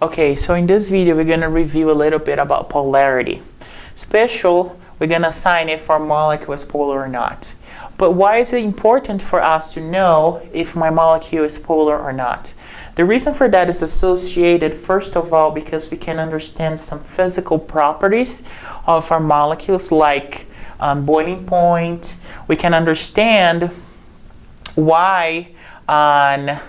Okay, so in this video we're going to review a little bit about polarity. Special, we're going to assign if our molecule is polar or not. But why is it important for us to know if my molecule is polar or not? The reason for that is associated, first of all, because we can understand some physical properties of our molecules, like boiling point. We can understand why on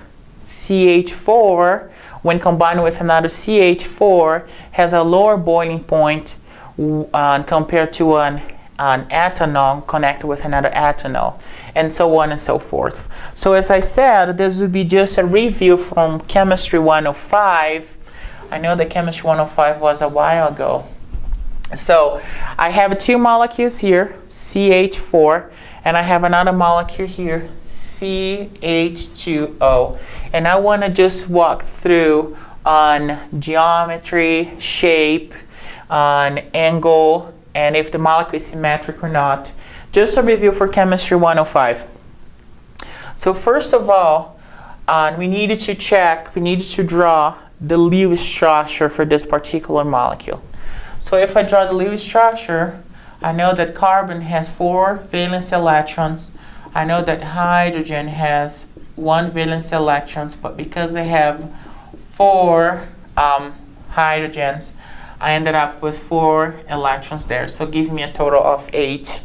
CH4, when combined with another CH4, has a lower boiling point compared to an ethanol connected with another ethanol, and so on and so forth. So as I said, this would be just a review from Chemistry 105. I know that Chemistry 105 was a while ago. So I have two molecules here, CH4, and I have another molecule here, CH2O. And I want to just walk through on geometry, shape, on angle, and if the molecule is symmetric or not. Just a review for Chemistry 105. So first of all, we needed to draw the Lewis structure for this particular molecule. So if I draw the Lewis structure, I know that carbon has 4 valence electrons. I know that hydrogen has 1 valence electrons, but because I have 4 hydrogens, I ended up with 4 electrons there. So give me a total of 8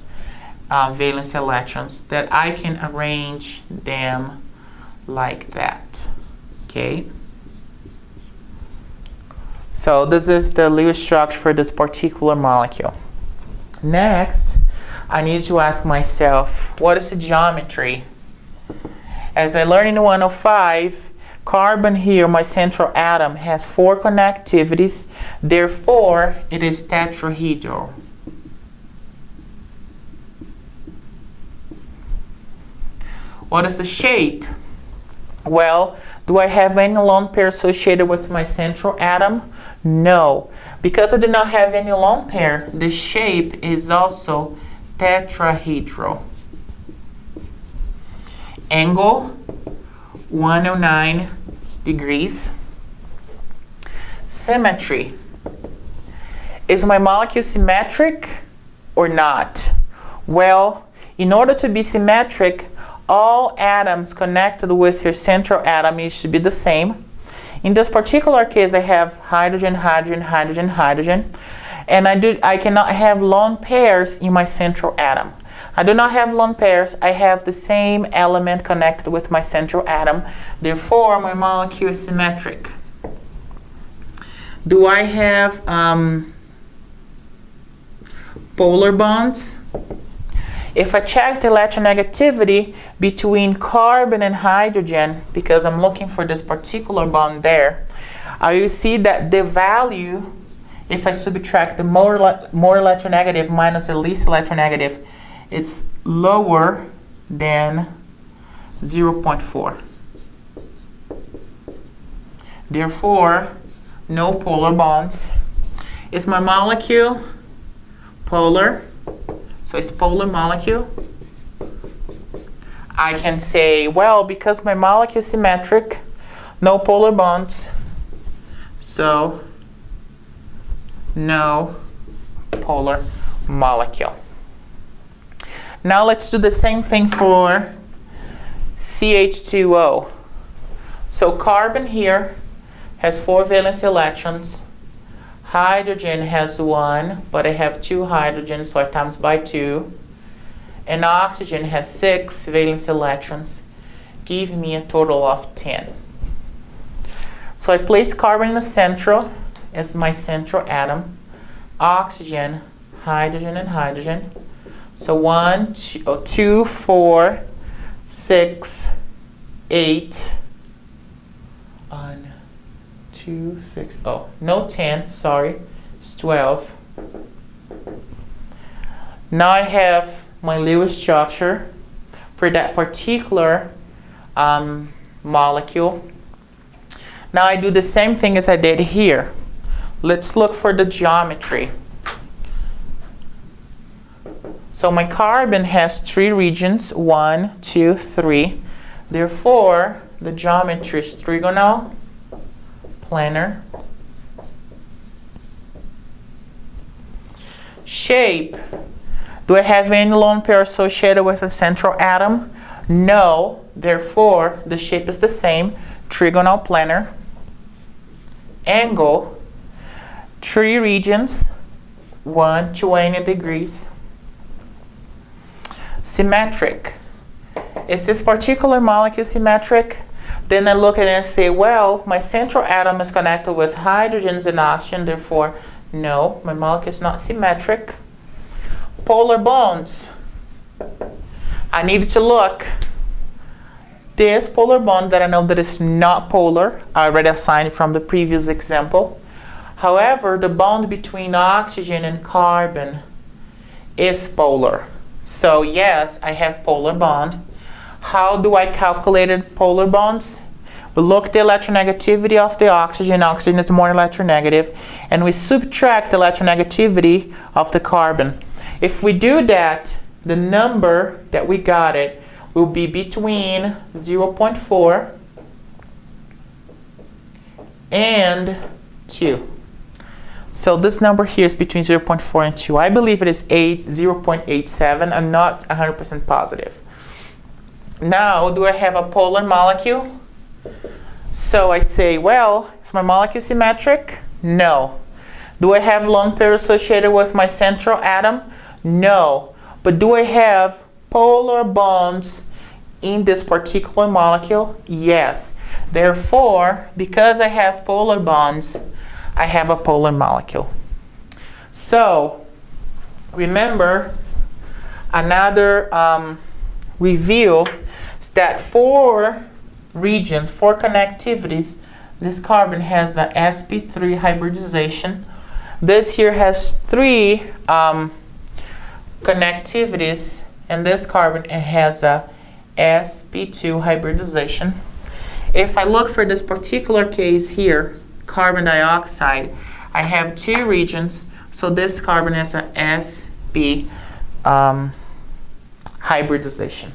valence electrons that I can arrange them like that. Okay. So this is the Lewis structure for this particular molecule. Next, I need to ask myself, what is the geometry? As I learned in 105, carbon here, my central atom, has 4 connectivities. Therefore, it is tetrahedral. What is the shape? Well, do I have any lone pair associated with my central atom? No. Because I do not have any lone pair, the shape is also tetrahedral. Angle, 109 degrees. Symmetry. Is my molecule symmetric or not? Well, in order to be symmetric, all atoms connected with your central atom needs to be the same. In this particular case, I have hydrogen, hydrogen, hydrogen, hydrogen, and I cannot have lone pairs in my central atom. I do not have lone pairs. I have the same element connected with my central atom. Therefore, my molecule is symmetric. Do I have polar bonds? If I check the electronegativity between carbon and hydrogen, because I'm looking for this particular bond there, I will see that the value, if I subtract the more electronegative minus the least electronegative, is lower than 0.4. Therefore, no polar bonds. Is my molecule polar? So it's polar molecule. I can say, well, because my molecule is symmetric, no polar bonds, so no polar molecule. Now let's do the same thing for CH2O. So carbon here has 4 valence electrons. Hydrogen has 1, but I have 2 hydrogens, so I times by 2. And oxygen has 6 valence electrons, giving me a total of 10. So I place carbon in the central as my central atom. Oxygen, hydrogen, and hydrogen. So 1, 2, 4, 6, 8. 2, 6, oh, no 10, sorry, it's 12. Now I have my Lewis structure for that particular molecule. Now I do the same thing as I did here. Let's look for the geometry. So my carbon has 3 regions, 1, 2, 3. Therefore, the geometry is trigonal, planar, Shape. Do I have any lone pair associated with a central atom? No. Therefore, the shape is the same. Trigonal planar. Angle. 3 regions. 120 degrees. Symmetric. Is this particular molecule symmetric? Then I look at it and say, well, my central atom is connected with hydrogens and oxygen, therefore, no, my molecule is not symmetric. Polar bonds. I need to look. This polar bond that I know that is not polar, I already assigned from the previous example. However, the bond between oxygen and carbon is polar. So yes, I have polar bond. How do I calculate polar bonds? We look at the electronegativity of the oxygen. Oxygen is more electronegative. And we subtract the electronegativity of the carbon. If we do that, the number that we got it will be between 0.4 and 2. So this number here is between 0.4 and 2. I believe it is 0.87. I'm not 100% positive. Now, do I have a polar molecule? So I say, well, is my molecule symmetric? No. Do I have lone pair associated with my central atom? No. But do I have polar bonds in this particular molecule? Yes. Therefore, because I have polar bonds, I have a polar molecule. So, remember, another review is that 4 regions, 4 connectivities, this carbon has the sp3 hybridization. This here has 3 connectivities, and this carbon has a sp2 hybridization. If I look for this particular case here, carbon dioxide, I have 2 regions, so this carbon has a sp hybridization.